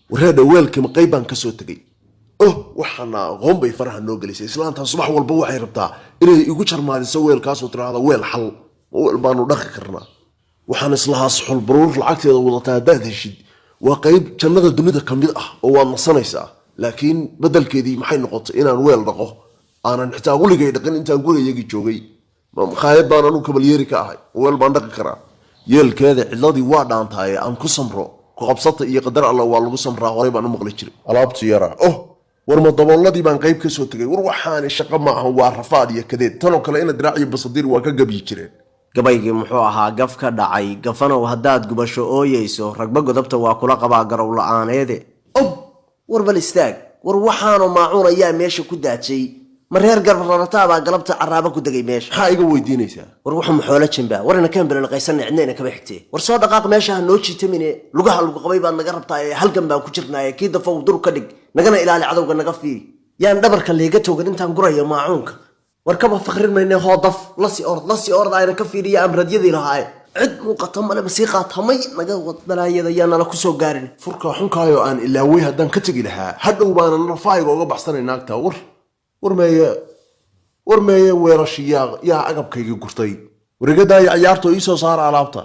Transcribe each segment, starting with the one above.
وهذا ويلكم قيبان كسو تغي وحنا قوم بي فرح نو غليسay islaanta subax walba waxay rabtaa inay igu jarmaadiso weelkaas oo tiraahdo weel xal weel baanu dhaqi karnaa waxaan islahaa suxul baruur lacagteeda wadataa daadashid waa qayb jannada dunida kamid ah oo waa nasanaysaa laakiin badalkeedii maxay noqotay inaan weel dhaqo aanan xitaa guligay dhaqin intaan gurigayga joogay khayad baan anu kabalyeeri ka ahay weel baan dhaqi karaa yeelkeeda cidladii waa dhaantaay aan ku samro ku qabsata iyo qadar Allah waa lagu samraa horay baan u maqli jiray alaabtu yara warma daboolladii baan qayb ka soo tagay war waxaan shaqo ma aha waa rafaad iyo kadeed tan oo kale in diraaciyo basadiir waa ka gabi jireen gabaygii muxuu ahaa gaf ka dhacay gafanow haddaad gubasho ooyeyso ragba godobta waa kula qabaa garow la'aaneede war bal istaag war waxaanoo maacuun ayaa meesha ku daajay ma reer garbararataa baa galabta carraaba ku degay meesha maxaa iga weydiinaysaa war wuxuu maxoola jimbaa warina kaan belanaqaysanna cidnayna kaba xigtee war soo dhaqaaq meesha ha noo jiitamine lugaha lagu qabay baad naga rabtaa ee halgan baan ku jirnaaye kii dafow dur ka dhig nagana ilaali cadowga naga fiiri yaan dhabarka leega toogan intaan gurayo maacuunka war kaba faqrin mayne hoodaf la sii orda ayna ka fiiriya amradyadii lahaaye cid muuqata male masii qaatamay naga wad balaayada yaa nala ku soo gaarin furka xunkaayoo aan ilaaway haddaan ka tegi lahaa hadhow baanan rafaayiga uga baxsanay naagta war meeye weerashi yaa agabkayga gurtay warigadaaya ciyaartoo ii soo saara alaabta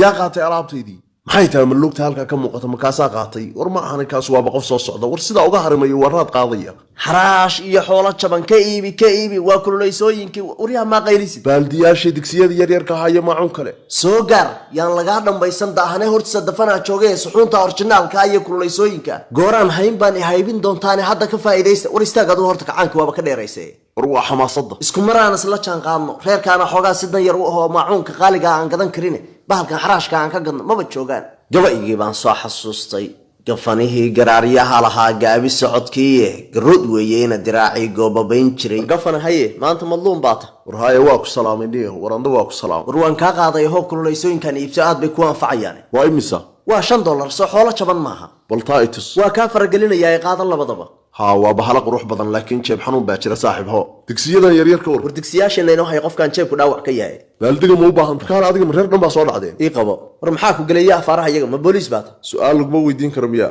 yaa qaatay alaabtaydii maxay tahay malugta halka ka muuqata makaasaa qaatay war ma ahan kaas waaba qof soo socda war sidaa uga harimayo waraad qaadaya xaraash iyo xoolo jaban ka iibi waa kululeysooyinkii waryaa maa qaylisid baaldiyaashii digsiyada yaryarka haya maacuun kale soo gaar yaan lagaa dhambaysan daahane hortiisa dafanaa joogee suxuunta orjinaalka iyo kululeysooyinka gooraan hayn baan ihaybin doontaane hadda ka faa'iidaysta war istaag aduu horta kacaanka waaba ka dheeraysay war waa xamaasada isku maraan isla jaan qaadno reerkaana xoogaa si dan yar u ahoo maacuunka qaaliga aan gadan karin bahalkan xaraashka aan ka gadno maba joogaan gabaygii baan soo xasuustay gafanihii garaaryaha lahaa gaabi socodkii garood weeyeyna diraacii goobabayn jiray gafana haye maanta madluum baata war haye waa ku salaamay niyo war anda waa ku salaam war waan kaa qaaday hoo kululeysooyinkan iibso aad bay ku anfacayaan waa imisa waa $5 soo xoolo jaban maaha baltaitus waa kaa faragelinayaa ee qaadan labadaba ها وبهلا قروح بدن لكن جيب حنون باجر صاحب هو دكسيدا يرير كور ودكسياشنا inoo hay qofkan jeebku dhaawac ka yahay baaldiga ma u baahan kaan adiga mareer dhan baa soo dhacdeen ii qabo war maxaa ku galaya afaaraha iyaga ma booliis baad su'aal lagu weydiin karo miya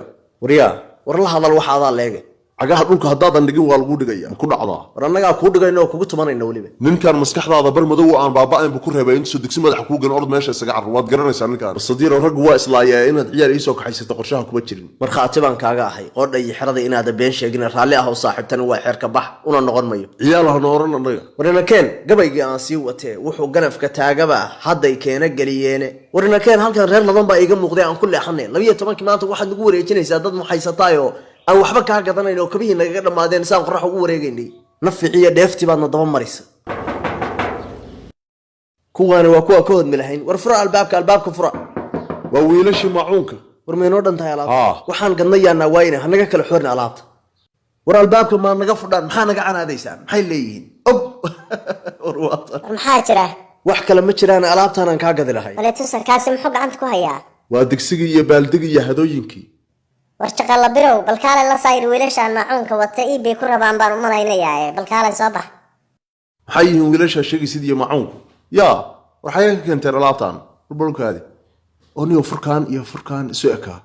war la hadal waxa aad leeyahay cagaha dhulka hadaadan dhigin waa lagu dhigaya ku dhacdaa war annaga ku dhigayno kugu tumanayna waliba ninkan maskaxdaada bar madow aan baaba'ayn bu ku reebay intuu digsi madax ku gan ord meesha isaga carwaad garanaysaa ninkan sadiir rag waa islaayay inaad ciyaar ii soo kaxaysato qorshaha kuma jirin markhaati baan kaaga ahay qoodha iyo xirada inaad been sheegin raalli ah oo saaxiibtan waa xeer ka bax una noqon mayo ciyaalaha nooran annaga warina keen gabaygii aan sii watee wuxuu ganafka taagaba hadday keena galiyeene warina keen halkan reer ladan baa iiga muuqday aan ku leexanay 12 maanta waxaad nagu wareejinaysaa dad muxaysataayo aan waxba ka gadanayno kabihii naga dhamaadeen saan qorrax ugu wareegaynay naficiya dheefti baadna daba maraysa kuwaani waa kuwa ka hodmi lahayn war fura albaabka fura waa wiilashii maacuunka war meynoo dhantahay alaabta waxaan gadnayaanaa waayna hanaga kala xoorna alaabta war albaabka ma naga fudhaan maxaa naga canaadaysaan maxay leeyihiin maxaa jira wax kale ma jiraan alaabtaan aan kaa gadi lahay waleetusan kaasi muxuu gacanta ku hayaa waa digsigii iyo baaldigii iyo hadooyinkii war shaqala birow balkaale la saayir wiilashaan maacuunka wata bay ku rabaan baan u malaynayaa balkaale soo bax maxay yihiin wiilasha sheegaysid iyo maacuunku yaa waxay ka keenteen alaabtaan burburkaadi oo niyo furkaan isu ekaa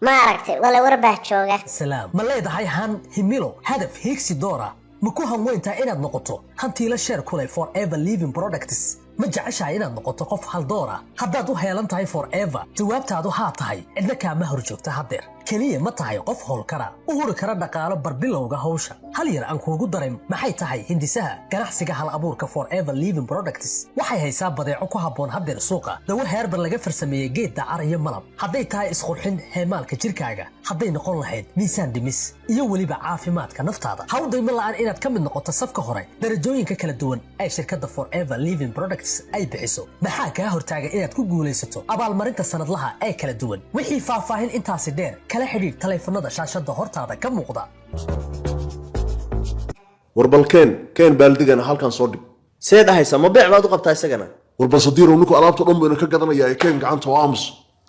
ma aragtay wala warbaa jooga salaam ma leedahay han himilo hadaf higsi doora ma ku hanweyntaa inaad noqoto hantiila sheer kulay forever living products ma jeceshahay inaad noqoto qof hal doora haddaad u heelan tahay forever jawaabtaadu haa tahay cidna kaama hor joogta haddeer keliya ma tahay qof howlkara u huri kara dhaqaalo barbilowga hawsha hal yar aan kuugu darin maxay tahay hindisaha ganacsiga hal abuurka forever living products waxay haysaa badeeco ku habboon haddeer suuqa dawo heerbar laga farsameeyey geed dacar iyo malab hadday tahay isqurxin heemaalka jirkaaga hadday noqon lahayd miisaan dhimis iyo weliba caafimaadka naftaada ha u daymo la'aan inaad ka mid noqoto safka hore darajooyinka kala duwan ee shirkadda forever living products ay bixiso maxaa kaa hortaaga inaad ku guulaysato abaalmarinta sanadlaha ee kala duwan wixii faahfaahin intaasi dheer kala xidhiir taleefanada shaashada hortaada ka muuqda warbalkeen baaldigana halkan soo dhig see dhahaysa ma beec baad u qabtaa isagana warbal sadiiro ninku alaabta dhan buu ka gadanayaa keen gacanta oo aamus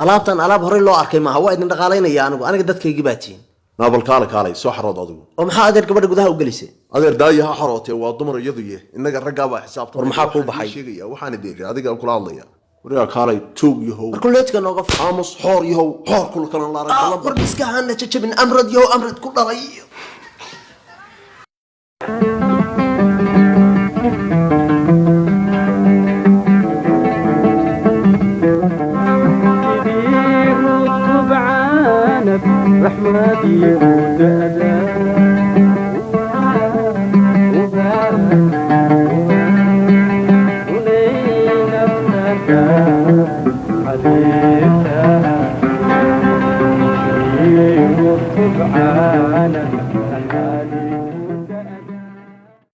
alaabtan alaab horey loo arkay maaha waa idin dhaqaalaynaya aniga dadkaygii baa tihiin naabal kaalay soo xarood adigu oo maxaa adeer gabadha gudaha u gelisay adeer daayaha xarootay waa dumar iyadu yahay innaga raggaa baa xisaabtan war maxaa kuu baxay sheegaya waxaan idin adiga kula hadlaya ورياك هالي توق يهو markuleedka nooga عامص حور يهو حور كل كلام الله رجع war miskahana jajabin amrad iyo amrad ku dhalay رحمتي ولين ابنك عليك